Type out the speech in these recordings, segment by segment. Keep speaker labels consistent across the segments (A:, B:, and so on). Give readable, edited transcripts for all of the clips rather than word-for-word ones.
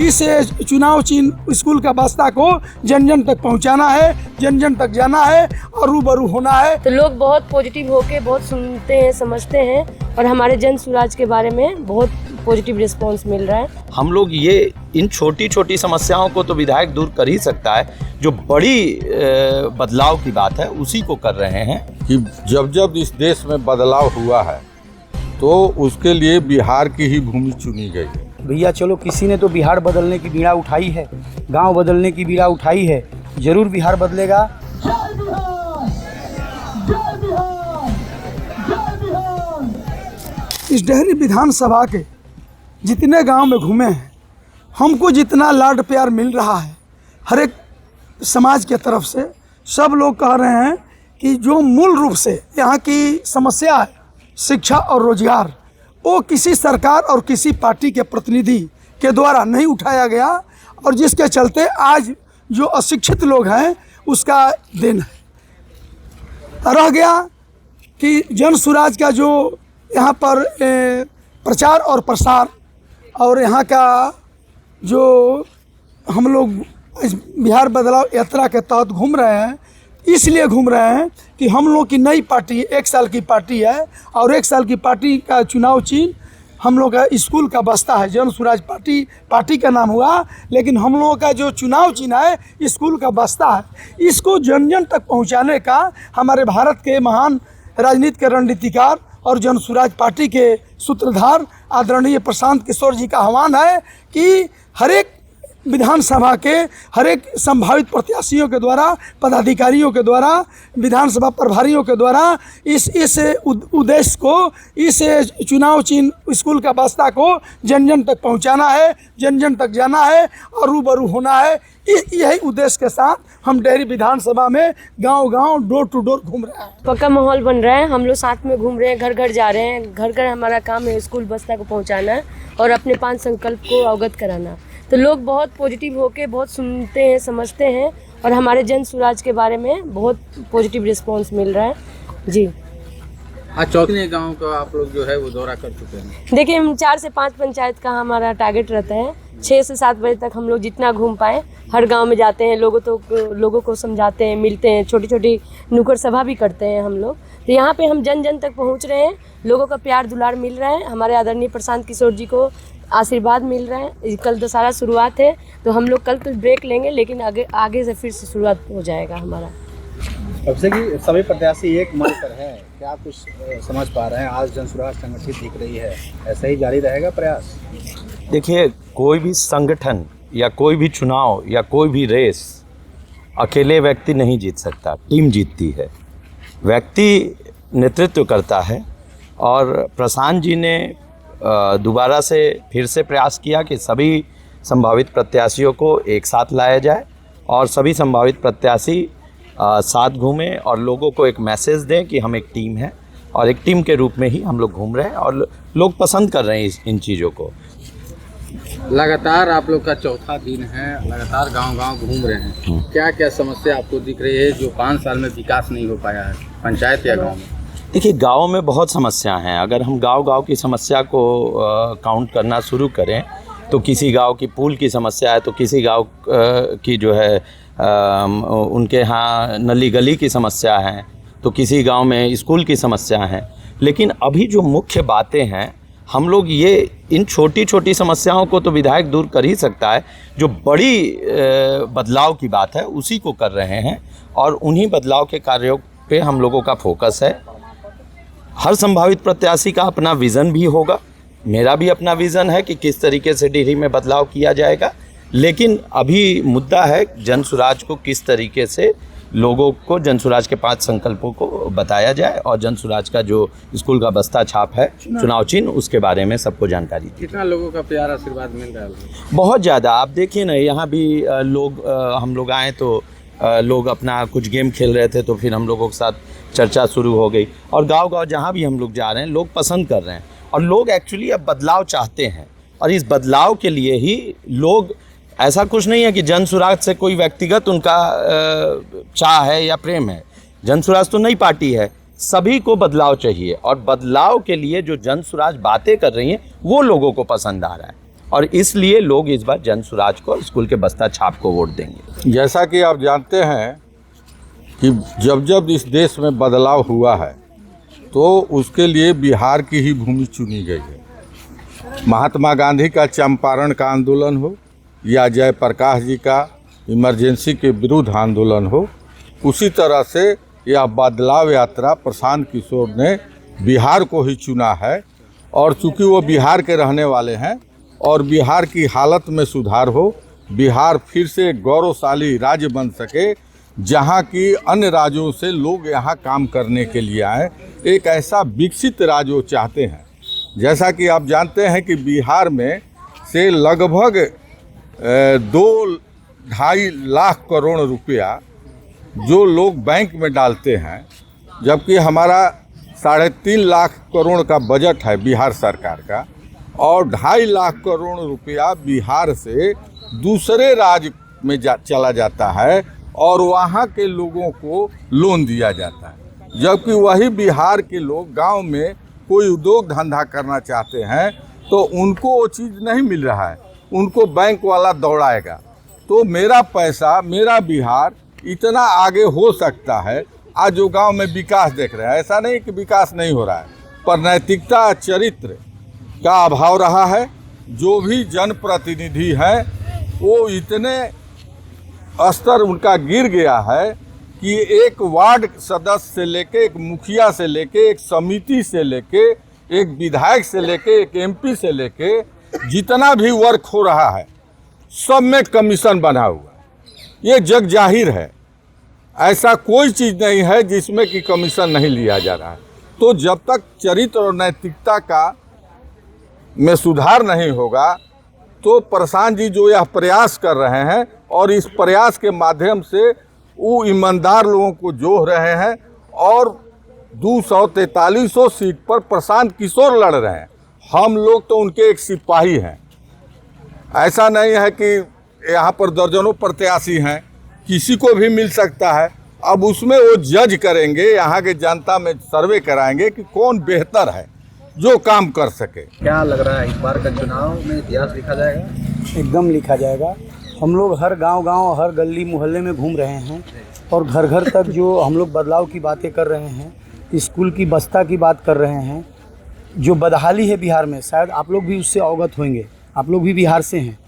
A: इस चुनाव चिन्ह स्कूल का बस्ता को जन जन तक पहुंचाना है, जन जन तक जाना है और रूबरू होना है।
B: तो लोग बहुत पॉजिटिव होके बहुत सुनते हैं, समझते हैं और हमारे जन सुराज के बारे में बहुत पॉजिटिव रिस्पांस मिल रहा है।
C: हम लोग ये इन छोटी छोटी समस्याओं को तो विधायक दूर कर ही सकता है, जो बड़ी बदलाव की बात है उसी को कर रहे हैं।
D: कि जब जब इस देश में बदलाव हुआ है तो उसके लिए बिहार की ही भूमि चुनी गई।
E: भैया चलो, किसी ने तो बिहार बदलने की बीड़ा उठाई है, गांव बदलने की बीड़ा उठाई है, जरूर बिहार बदलेगा।
A: इस डेहरी विधानसभा के जितने गांव में घूमे हैं, हमको जितना लाड प्यार मिल रहा है हर एक समाज के तरफ से, सब लोग कह रहे हैं कि जो मूल रूप से यहाँ की समस्या है शिक्षा और रोजगार, वो किसी सरकार और किसी पार्टी के प्रतिनिधि के द्वारा नहीं उठाया गया और जिसके चलते आज जो अशिक्षित लोग हैं उसका देन है। रह गया कि जन सुराज का जो यहाँ पर प्रचार और प्रसार और यहाँ का जो हम लोग बिहार बदलाव यात्रा के तहत घूम रहे हैं, इसलिए घूम रहे हैं कि हम लोग की नई पार्टी 1 साल की पार्टी है और 1 साल की पार्टी का चुनाव चिन्ह हम लोग का स्कूल का बस्ता है। जन सुराज पार्टी का नाम हुआ, लेकिन हम लोगों का जो चुनाव चिन्ह है स्कूल का बस्ता है। इसको जन जन तक पहुंचाने का हमारे भारत के महान राजनीति के रणनीतिकार और जन सुराज पार्टी के सूत्रधार आदरणीय प्रशांत किशोर जी का आह्वान है कि हर एक विधानसभा के हर एक संभावित प्रत्याशियों के द्वारा, पदाधिकारियों के द्वारा, विधानसभा प्रभारियों के द्वारा इस उद्देश्य को, इस चुनाव चिन्ह स्कूल का बस्ता को जन जन तक पहुंचाना है, जन जन तक जाना है और रूबरू होना है। यही उद्देश्य के साथ हम डेहरी विधानसभा में गांव-गांव, डोर टू डोर घूम रहे हैं।
B: पक्का माहौल बन रहा है, हम लोग साथ में घूम रहे हैं, घर घर जा रहे हैं। घर घर हमारा काम है स्कूल बस्ता को पहुँचाना और अपने 5 संकल्प को अवगत कराना। तो लोग बहुत पॉजिटिव होके बहुत सुनते हैं, समझते हैं और हमारे जन सुराज के बारे में बहुत पॉजिटिव रिस्पांस मिल रहा है। जी
F: आज चौथे गांव का आप लोग जो है वो दौरा कर चुके हैं।
B: देखिए, हम 4 से 5 पंचायत का हमारा टारगेट रहता है। 6 से 7 बजे तक हम लोग जितना घूम पाए हर गांव में जाते हैं, लोगों को समझाते हैं, मिलते हैं, छोटी छोटी नुक्कड़ सभा भी करते हैं हम लोग। तो यहाँ पे हम जन जन तक पहुँच रहे हैं, लोगों का प्यार दुलार मिल रहा है, हमारे आदरणीय प्रशांत किशोर जी को आशीर्वाद मिल रहा है। कल दशहरा शुरुआत है तो हम लोग कल तो ब्रेक लेंगे, लेकिन आगे से फिर से शुरुआत हो जाएगा हमारा।
F: अब से कि सभी प्रत्याशी एक मंच पर है, क्या आप कुछ समझ पा रहे हैं? आज जन सुराज संगठित दिख रही है, ऐसा ही जारी रहेगा प्रयास?
C: देखिए, कोई भी संगठन या कोई भी चुनाव या कोई भी रेस अकेले व्यक्ति नहीं जीत सकता, टीम जीतती है। व्यक्ति नेतृत्व करता है और प्रशांत जी ने दोबारा से फिर से प्रयास किया कि सभी संभावित प्रत्याशियों को एक साथ लाया जाए और सभी संभावित प्रत्याशी साथ घूमें और लोगों को एक मैसेज दें कि हम एक टीम है और एक टीम के रूप में ही हम लोग घूम रहे हैं और लोग पसंद कर रहे हैं इन चीज़ों को।
F: लगातार आप लोग का चौथा दिन है, लगातार गांव-गांव घूम रहे हैं, क्या क्या समस्या आपको दिख रही है जो 5 साल में विकास नहीं हो पाया है पंचायत या गाँव में?
C: देखिए, गांव में बहुत समस्या हैं। अगर हम गांव-गांव की समस्या को काउंट करना शुरू करें तो किसी गांव की पुल की समस्या है, तो किसी गांव की जो है उनके यहाँ नली गली की समस्या है, तो किसी गांव में स्कूल की समस्या है। लेकिन अभी जो मुख्य बातें हैं, हम लोग ये इन छोटी छोटी समस्याओं को तो विधायक दूर कर ही सकता है, जो बड़ी बदलाव की बात है उसी को कर रहे हैं और उन्हीं बदलाव के कार्यों पे हम लोगों का फोकस है। हर संभावित प्रत्याशी का अपना विज़न भी होगा, मेरा भी अपना विज़न है कि किस तरीके से डेहरी में बदलाव किया जाएगा, लेकिन अभी मुद्दा है जन सुराज को किस तरीके से लोगों को जन सुराज के 5 संकल्पों को बताया जाए और जन सुराज का जो स्कूल का बस्ता छाप है चुनाव चिन्ह, उसके बारे में सबको जानकारी दी।
F: कितना लोगों का प्यार आशीर्वाद मिल रहा है?
C: बहुत ज़्यादा। आप देखिए ना, यहाँ भी हम लोग आए तो लोग अपना कुछ गेम खेल रहे थे, तो फिर हम लोगों के साथ चर्चा शुरू हो गई और गांव-गांव जहाँ भी हम लोग जा रहे हैं लोग पसंद कर रहे हैं और लोग एक्चुअली अब बदलाव चाहते हैं और इस बदलाव के लिए ही लोग, ऐसा कुछ नहीं है कि जन सुराज से कोई व्यक्तिगत उनका चाह है या प्रेम है। जन सुराज तो नई पार्टी है, सभी को बदलाव चाहिए और बदलाव के लिए जो जन सुराज बातें कर रही हैं वो लोगों को पसंद आ रहा है और इसलिए लोग इस बार जन सुराज को, स्कूल के बस्ता छाप को वोट देंगे।
D: जैसा कि आप जानते हैं कि जब जब इस देश में बदलाव हुआ है तो उसके लिए बिहार की ही भूमि चुनी गई है। महात्मा गांधी का चंपारण का आंदोलन हो या जयप्रकाश जी का इमरजेंसी के विरुद्ध आंदोलन हो, उसी तरह से यह बदलाव यात्रा प्रशांत किशोर ने बिहार को ही चुना है। और चूँकि वो बिहार के रहने वाले हैं और बिहार की हालत में सुधार हो, बिहार फिर से गौरवशाली राज्य बन सके, जहाँ की अन्य राज्यों से लोग यहाँ काम करने के लिए आए, एक ऐसा विकसित राज्य वो चाहते हैं। जैसा कि आप जानते हैं कि बिहार में से लगभग 2-2.5 लाख करोड़ रुपया जो लोग बैंक में डालते हैं, जबकि हमारा 3.5 लाख करोड़ का बजट है बिहार सरकार का, और 2.5 लाख करोड़ रुपया बिहार से दूसरे राज्य में चला जाता है और वहाँ के लोगों को लोन दिया जाता है। जबकि वही बिहार के लोग गांव में कोई उद्योग धंधा करना चाहते हैं तो उनको वो चीज़ नहीं मिल रहा है, उनको बैंक वाला दौड़ाएगा। तो मेरा पैसा, मेरा बिहार इतना आगे हो सकता है। आज जो गांव में विकास देख रहे हैं, ऐसा नहीं कि विकास नहीं हो रहा है, पर नैतिकता, चरित्र का अभाव रहा है। जो भी जनप्रतिनिधि हैं वो इतने स्तर उनका गिर गया है कि एक वार्ड सदस्य से लेके, एक मुखिया से लेके, एक समिति से लेके, एक विधायक से लेके, एक एमपी से लेके, जितना भी वर्क हो रहा है सब में कमीशन बना हुआ है। ये जग जाहिर है, ऐसा कोई चीज़ नहीं है जिसमें कि कमीशन नहीं लिया जा रहा है। तो जब तक चरित्र और नैतिकता का में सुधार नहीं होगा तो प्रशांत जी जो यह प्रयास कर रहे हैं और इस प्रयास के माध्यम से वो ईमानदार लोगों को जोड़ रहे हैं और 243 सीट पर प्रशांत किशोर लड़ रहे हैं। हम लोग तो उनके एक सिपाही हैं। ऐसा नहीं है कि यहाँ पर दर्जनों प्रत्याशी हैं, किसी को भी मिल सकता है। अब उसमें वो जज करेंगे, यहाँ के जनता में सर्वे कराएंगे कि कौन बेहतर है जो काम कर सके।
F: क्या लग रहा है इस बार का चुनाव में इतिहास लिखा जाएगा?
E: एकदम लिखा जाएगा। हम लोग हर गांव, हर गली मोहल्ले में घूम रहे हैं और घर घर तक जो हम लोग बदलाव की बातें कर रहे हैं, स्कूल की बस्ता की बात कर रहे हैं। जो बदहाली है बिहार में, शायद आप लोग भी उससे अवगत होंगे, आप लोग भी बिहार से हैं।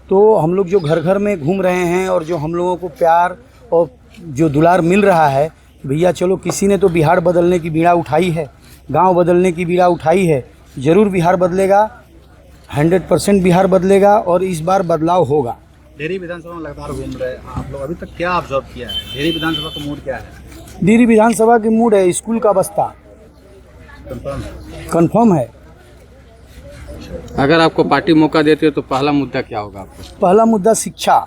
E: तो हम लोग जो घर घर में घूम रहे हैं और जो हम लोगों को प्यार और जो दुलार मिल रहा है, भैया चलो किसी ने तो बिहार बदलने की बीड़ा उठाई है, गांव बदलने की बीड़ा उठाई है। ज़रूर बिहार बदलेगा, 100% बिहार बदलेगा और इस बार बदलाव होगा।
F: डेहरी विधानसभा में लगातार घूम रहे हैं आप लोग, अभी तक क्या ऑब्जर्व किया है? डेहरी विधानसभा का मूड क्या है?
E: डेहरी विधानसभा की मूड है स्कूल का बस्ता, कंफर्म है।
F: अगर आपको पार्टी मौका देती है तो पहला मुद्दा क्या होगा आपको?
E: पहला मुद्दा शिक्षा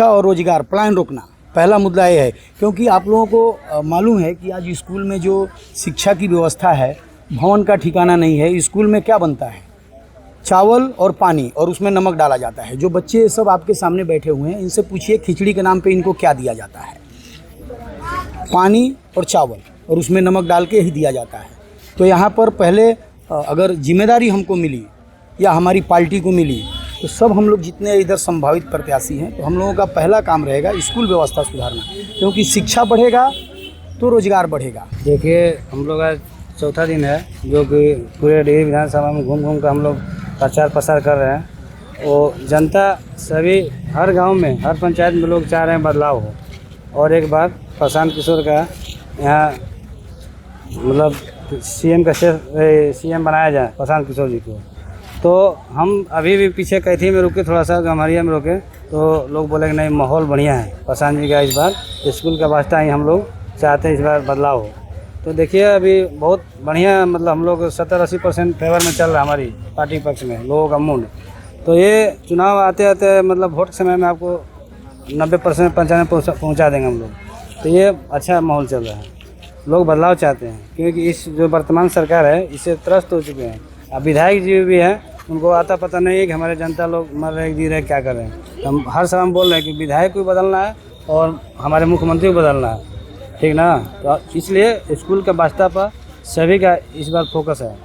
E: और रोजगार, पलायन रोकना पहला मुद्दा ये है। क्योंकि आप लोगों को मालूम है कि आज स्कूल में जो शिक्षा की व्यवस्था है, भवन का ठिकाना नहीं है। स्कूल में क्या बनता है? चावल और पानी, और उसमें नमक डाला जाता है। जो बच्चे सब आपके सामने बैठे हुए हैं, इनसे पूछिए खिचड़ी के नाम पे इनको क्या दिया जाता है? पानी और चावल, और उसमें नमक डाल के ही दिया जाता है। तो यहाँ पर पहले अगर जिम्मेदारी हमको मिली या हमारी पार्टी को मिली तो सब हम लोग जितने इधर संभावित प्रत्याशी हैं, तो हम लोगों का पहला काम रहेगा स्कूल व्यवस्था सुधारना। क्योंकि शिक्षा बढ़ेगा तो रोजगार बढ़ेगा।
G: देखिए, हम लोग आज चौथा दिन है जो कि पूरे डेहरी विधानसभा में घूम घूम कर हम लोग प्रचार प्रसार कर रहे हैं। और जनता सभी हर गांव में, हर पंचायत में लोग चाह रहे हैं बदलाव हो और एक बार प्रशांत किशोर का यहाँ मतलब सीएम बनाया जाए, प्रशांत किशोर जी को। तो हम अभी भी पीछे कैथी में रुके, थोड़ा सा गम्हरिया में रुके, तो लोग बोले कि नहीं माहौल बढ़िया है प्रशांत जी का। इस बार स्कूल का वास्ता ही हम लोग चाहते हैं इस बार बदलाव हो। तो देखिए अभी बहुत बढ़िया, मतलब हम लोग 70-80% फेवर में चल रहा है हमारी पार्टी पक्ष में लोगों का मूड। तो ये चुनाव आते आते मतलब वोट समय में आपको 90% 95% पहुँचा देंगे हम लोग। तो ये अच्छा माहौल चल रहा है, लोग बदलाव चाहते हैं। क्योंकि इस जो वर्तमान सरकार है इससे त्रस्त हो चुके हैं। अब विधायक जी भी हैं, उनको आता पता नहीं है कि हमारे जनता लोग मर रहे, जी रहे, क्या कर रहे हैं। हम हर समय हम बोल रहे हैं कि विधायक को बदलना है और हमारे मुख्यमंत्री को बदलना है, ठीक ना। तो इसलिए स्कूल के वास्ता पर सभी का इस बार फोकस है।